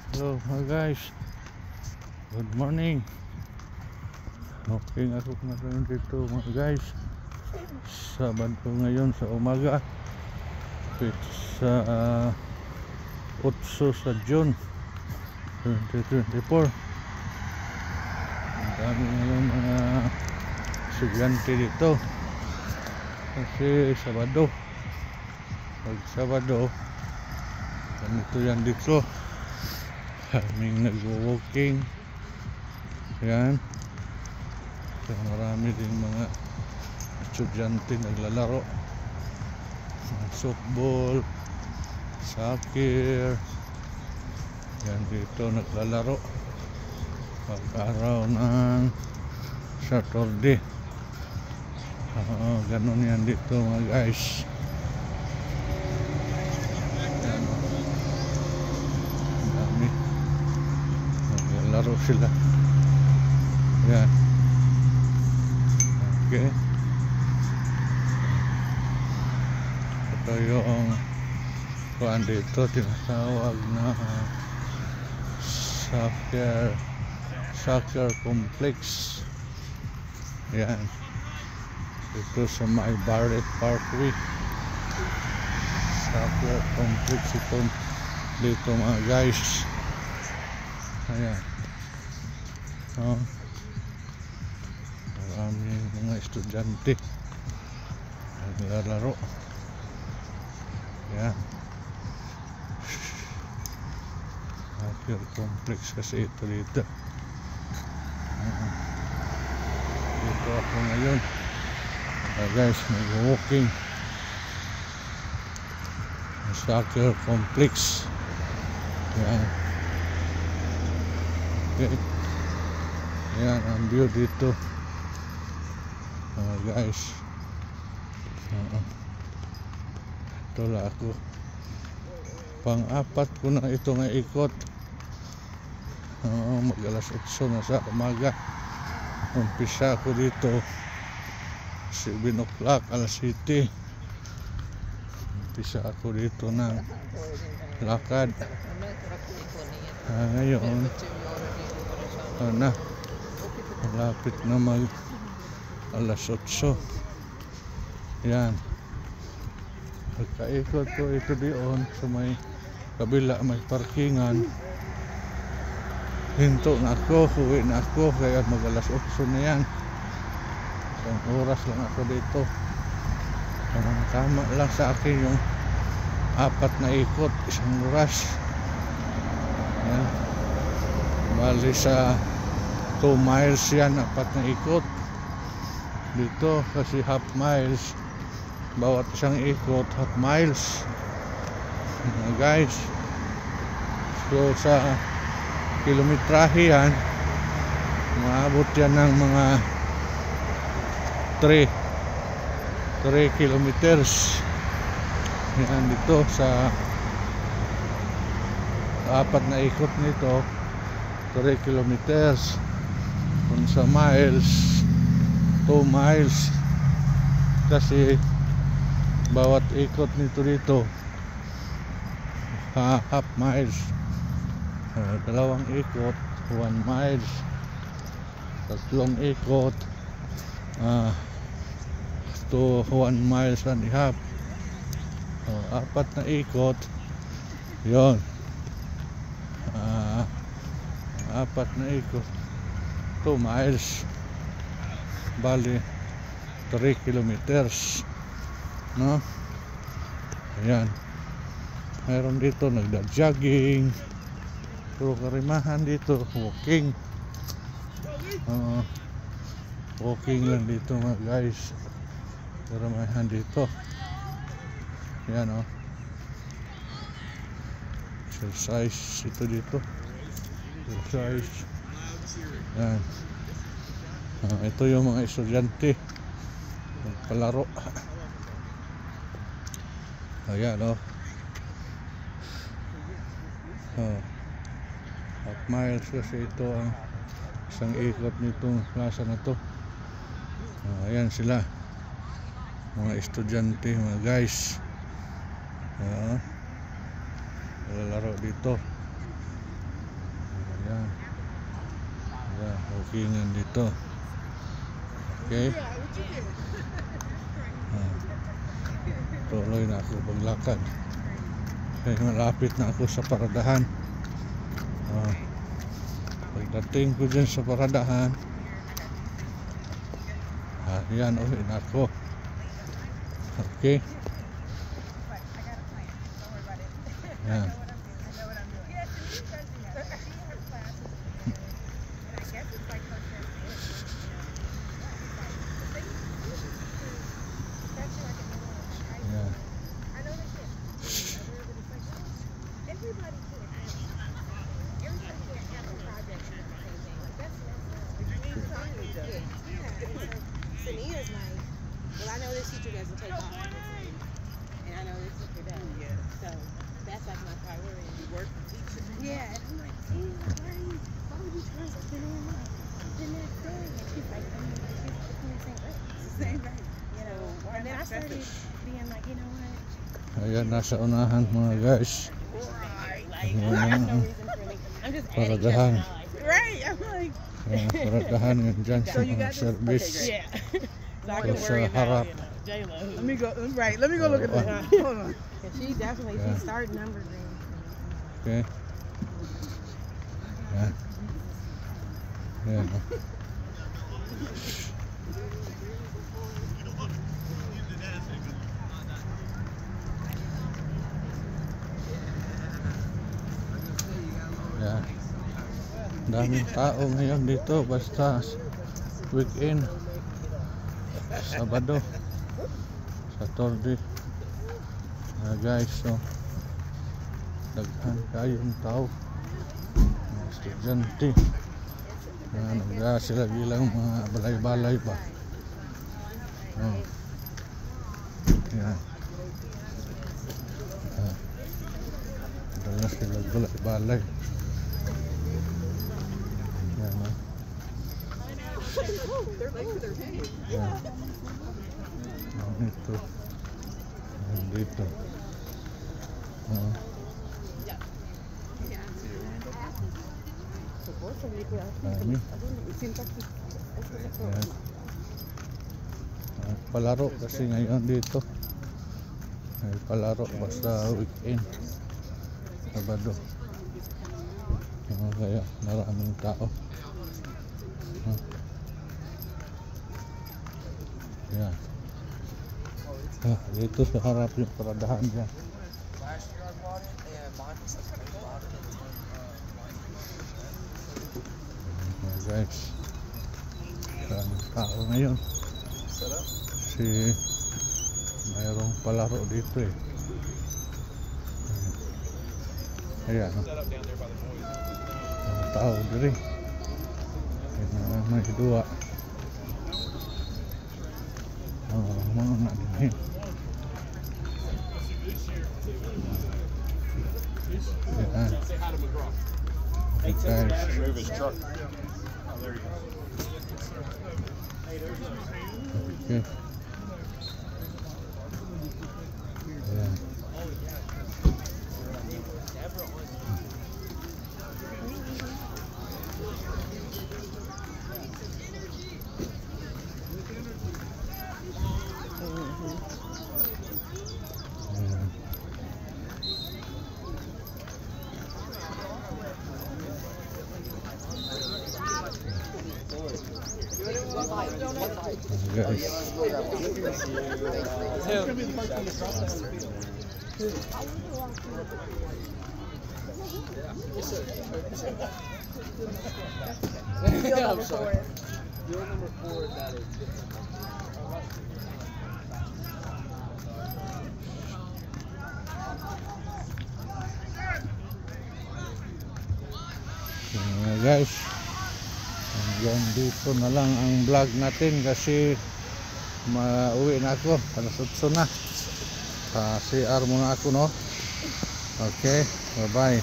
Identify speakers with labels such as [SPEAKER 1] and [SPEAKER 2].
[SPEAKER 1] Hello mga guys, good morning. Okay ako ngayon dito mga guys. Sabado ngayon sa umaga, sa 8 sa June 2024. Ang dami ngayon mga estudyante dito kasi Sabado. Pag Sabado ganito yan dito, kaming nag-walking yan. So, marami din mga estudyante naglalaro softball, soccer yan dito naglalaro pag araw ng Saturday. Ganun yan dito mga guys. Yan, ang dami naglalaro sila yan. Okay, ito yung kuan dito tinatawag na soccer complex yan dito sa may Barrett Parkway. Soccer complex ito dito mga guys. Ayan, maraming mga estudyante naglalaro yan. Soccer complex kasi ito dito. Dito ako ngayon guys, nag-walking soccer complex yan. Okay, yan ang view dito guys. Ito lang ako, pang-apat ko na ito nga ikot. Mag alas 8 na sa umaga umpisa ako dito, 7 o'clock alas 7 umpisa ako dito ng lakad. Ngayon malapit na mag alas 8 yan. Pagkaikot ko ito diyon sa may kabila may parkingan, hinto na ako, uwi na ako kaya mag alas 8 na yan. Isang oras lang ako dito. Tama lang sa akin yung 4 na ikot, isang oras yan. Bali sa 2 miles yan, 4 na ikot dito kasi half miles bawat isang ikot, half miles guys. So sa kilometrahe yan, maabot yan ng mga 3 kilometers yan dito sa 4 na ikot nito, 3 kilometers. Kung sa miles, 2 miles kasi bawat ikot nito dito half miles. 2 ikot 1 miles, 3 ikot to 1 miles and a half. 4 na ikot yon, 4 na ikot 2 miles, bali 3 kilometers no. Ayan, mayroon dito nagda-jogging, pero karimahan dito walking. Walking lang dito mga guys, karimahan dito yan exercise ito dito, exercise yan. Ito yung mga estudyante nagpalaro. Ayan half miles kasi ito ang isang ikot nitong plaza na to. Ayan sila mga estudyante mga guys, naglalaro dito. Yan. Yan, walkingan dito. Okay. Tuloy na ako paglakad. Kaya malapit na ako sa paradahan. Pagdating ko dyan sa paradahan, yan, uwi na ako. Okay. Yan.
[SPEAKER 2] Sania's like, well, I know this teacher doesn't take off, and I know this teacher does. Yeah. So that's like my priority. You work for teacher. Yeah, and I'm like, why would you trust Sania the next day? And she's like, I mean, like, she's putting the same rate. It's the same rate. You know, and then I started being like, you know what?
[SPEAKER 1] Ayan, nasa unahan mga guys.
[SPEAKER 2] I'm just
[SPEAKER 1] Paradahan.
[SPEAKER 2] Right, I'm like.
[SPEAKER 1] Paradahan yun dyan sa mga service.
[SPEAKER 2] Yeah. So I
[SPEAKER 1] can worry about,
[SPEAKER 2] Let me go. Right. Let me go look at that. Hold on. She definitely she started numbers.
[SPEAKER 1] Okay. Yan. Yan. Yan. Daming tao ngayon dito basta weekend. Sabado, Saturday. Guys, so daghan kayong tao, mga estudyante, sila bilang mga balay-balay pa. Yan. Dala sila balay-balay. Yan,
[SPEAKER 2] They're late for their pay.
[SPEAKER 1] yan. Dito. Dito. Dami. Yan. Palaro kasi ngayon dito. May palaro basta weekend. Sabado. Kaya maraming tao. Yan. Dito sa harap yung paradahan dyan. Guys, maraming tao ngayon kasi mayroong palaro dito eh. Ayan, mga tao diri. May dua mga natin. Ayan. Okay. Okay. Ayan. Guys.
[SPEAKER 2] Yeah, I'm sorry.
[SPEAKER 3] Your number 4 is that is
[SPEAKER 1] Guys, hanggang dito na lang ang vlog natin kasi mauwi na ako, alas 8 na. CR muna ako, no? Okay, bye bye.